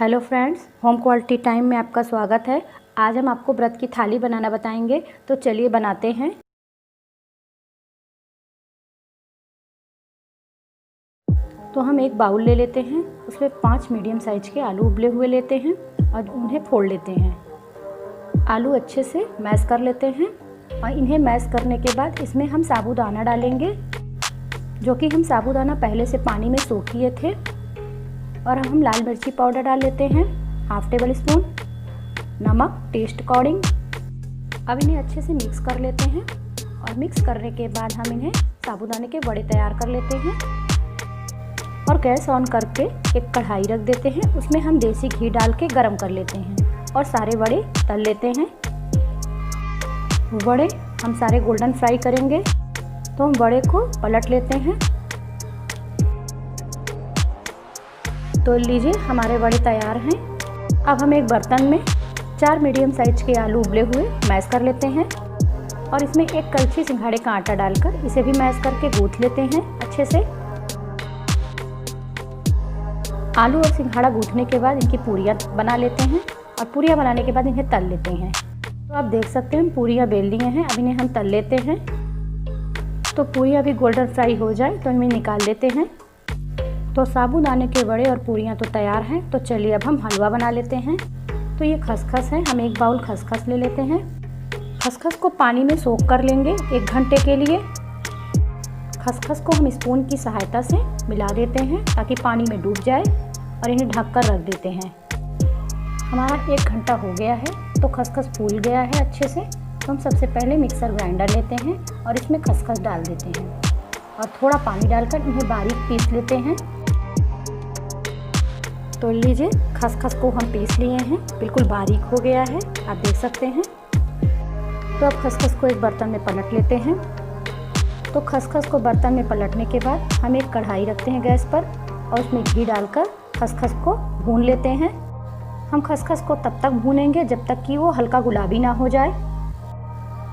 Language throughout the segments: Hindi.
Hello friends, home quality time में आपका स्वागत है। आज हम आपको व्रत की थाली बनाना बताएंगे, तो चलिए बनाते हैं। तो हम एक बाउल ले लेते हैं, उसमें 5 मीडियम साइज के आलू उबले हुए लेते हैं और उन्हें फोड़ लेते हैं। आलू अच्छे से मैश कर लेते हैं और इन्हें मैश करने के बाद इसमें हम साबूदाना डालेंगे, जो कि हम साबूदाना पहले से पानी में सोख किए थे। और हम लाल मिर्ची पाउडर डाल लेते हैं, हाफ टेबल स्पून, नमक टेस्ट अकॉर्डिंग। अब इन्हें अच्छे से मिक्स कर लेते हैं और मिक्स करने के बाद हम इन्हें साबूदाने के बड़े तैयार कर लेते हैं। और गैस ऑन करके एक कढ़ाई रख देते हैं, उसमें हम देसी घी डाल के गरम कर लेते हैं और सारे बड़े तल लेते हैं। बड़े हम सारे गोल्डन फ्राई करेंगे, तो हम बड़े को पलट लेते हैं। तो लीजिए, हमारे बड़े तैयार हैं। अब हम एक बर्तन में 4 मीडियम साइज के आलू उबले हुए मैश कर लेते हैं और इसमें एक कलछी सिंघाड़े का आटा डालकर इसे भी मैश करके गूँथ लेते हैं अच्छे से। आलू और सिंघाड़ा गूँथने के बाद इनकी पूरियाँ बना लेते हैं और पूरियाँ बनाने के बाद इन्हें तल लेते हैं। तो आप देख सकते हैं पूरियाँ बेल लिए हैं, अब इन्हें हम तल लेते हैं। तो पूरियाँ भी गोल्डन फ्राई हो जाए तो इन्हें निकाल लेते हैं। तो साबूदाने के बड़े और पूरियाँ तो तैयार हैं। तो चलिए अब हम हलवा बना लेते हैं। तो ये खसखस है, हम एक बाउल खसखस ले लेते हैं। खसखस को पानी में सोख कर लेंगे 1 घंटे के लिए। खसखस को हम स्पून की सहायता से मिला देते हैं ताकि पानी में डूब जाए और इन्हें ढक कर रख देते हैं। हमारा 1 घंटा हो गया है, तो खसखस फूल गया है अच्छे से। तो हम सबसे पहले मिक्सर ग्राइंडर लेते हैं और इसमें खसखस डाल देते हैं और थोड़ा पानी डालकर इन्हें बारीक पीस लेते हैं। तो लीजिए, खसखस को हम पीस लिए हैं, बिल्कुल बारीक हो गया है, आप देख सकते हैं। तो अब खसखस को एक बर्तन में पलट लेते हैं। तो खसखस को बर्तन में पलटने के बाद हम एक कढ़ाई रखते हैं गैस पर और उसमें घी डालकर खसखस को भून लेते हैं। हम खसखस को तब तक भूनेंगे जब तक कि वो हल्का गुलाबी ना हो जाए।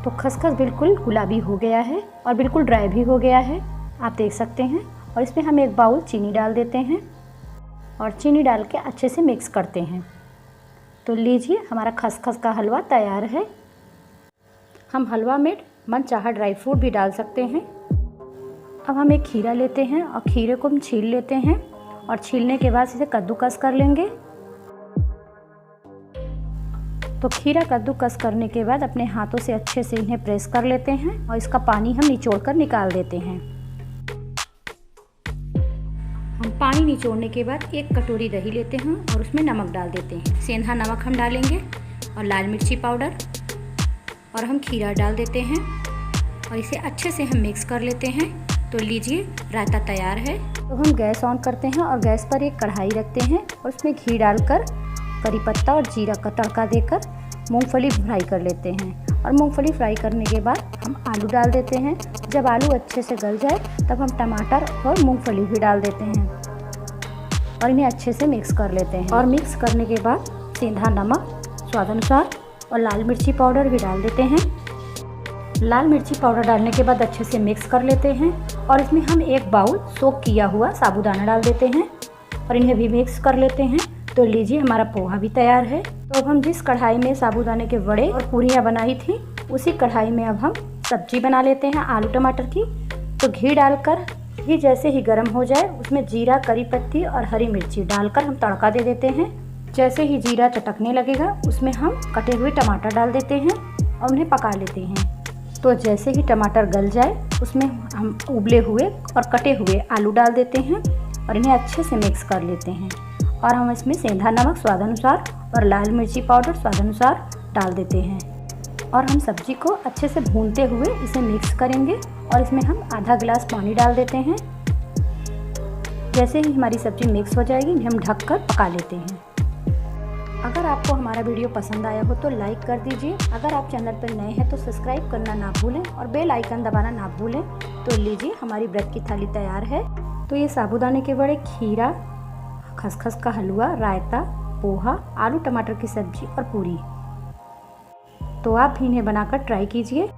तो खसखस बिल्कुल गुलाबी हो गया है और बिल्कुल ड्राई भी हो गया है, आप देख सकते हैं। और इसमें हम एक बाउल चीनी डाल देते हैं और चीनी डाल के अच्छे से मिक्स करते हैं। तो लीजिए, हमारा खसखस का हलवा तैयार है। हम हलवा में मनचाहा ड्राई फ्रूट भी डाल सकते हैं। अब हम एक खीरा लेते हैं और खीरे को हम छील लेते हैं और छीलने के बाद इसे कद्दूकस कर लेंगे। तो खीरा कद्दूकस करने के बाद अपने हाथों से अच्छे से इन्हें प्रेस कर लेते हैं और इसका पानी हम निचोड़ कर निकाल देते हैं। हम पानी निचोड़ने के बाद 1 कटोरी दही लेते हैं और उसमें नमक डाल देते हैं। सेंधा नमक हम डालेंगे और लाल मिर्ची पाउडर, और हम खीरा डाल देते हैं और इसे अच्छे से हम मिक्स कर लेते हैं। तो लीजिए, रायता तैयार है। तो हम गैस ऑन करते हैं और गैस पर एक कढ़ाई रखते हैं और उसमें घी डालकर करी पत्ता और जीरा का तड़का देकर मूंगफली फ्राई कर लेते हैं। और मूंगफली फ्राई करने के बाद हम आलू डाल देते हैं। जब आलू अच्छे से गल जाए तब हम टमाटर और मूंगफली भी डाल देते हैं और इन्हें अच्छे से मिक्स कर लेते हैं। और मिक्स करने के बाद सेंधा नमक स्वादानुसार और लाल मिर्ची पाउडर भी डाल देते हैं। लाल मिर्ची पाउडर डालने के बाद अच्छे से मिक्स कर लेते हैं और इसमें हम एक बाउल सोक किया हुआ साबूदाना डाल देते हैं और इन्हें भी मिक्स कर लेते हैं। तो लीजिए, हमारा पोहा भी तैयार है। तो अब हम जिस कढ़ाई में साबूदाने के बड़े और पूरियाँ बनाई थी, उसी कढ़ाई में अब हम सब्जी बना लेते हैं आलू टमाटर की। तो घी डालकर घी जैसे ही गर्म हो जाए उसमें जीरा, करी पत्ती और हरी मिर्ची डालकर हम तड़का दे देते हैं। जैसे ही जीरा चटकने लगेगा उसमें हम कटे हुए टमाटर डाल देते हैं और उन्हें पका लेते हैं। तो जैसे ही टमाटर गल जाए उसमें हम उबले हुए और कटे हुए आलू डाल देते हैं और इन्हें अच्छे से मिक्स कर लेते हैं। और हम इसमें सेंधा नमक स्वादानुसार और लाल मिर्ची पाउडर स्वादानुसार डाल देते हैं और हम सब्जी को अच्छे से भूनते हुए इसे मिक्स करेंगे और इसमें हम आधा गिलास पानी डाल देते हैं। जैसे ही हमारी सब्जी मिक्स हो जाएगी इन्हें हम ढककर पका लेते हैं। अगर आपको हमारा वीडियो पसंद आया हो तो लाइक कर दीजिए। अगर आप चैनल पर नए हैं तो सब्सक्राइब करना ना भूलें और बेल आइकन दबाना ना भूलें। तो लीजिए, हमारी व्रत की थाली तैयार है। तो ये साबूदाने के बड़े, खीरा, खसखस का हलवा, रायता, पोहा, आलू टमाटर की सब्जी और पूरी। तो आप भी इन्हें बनाकर ट्राई कीजिए।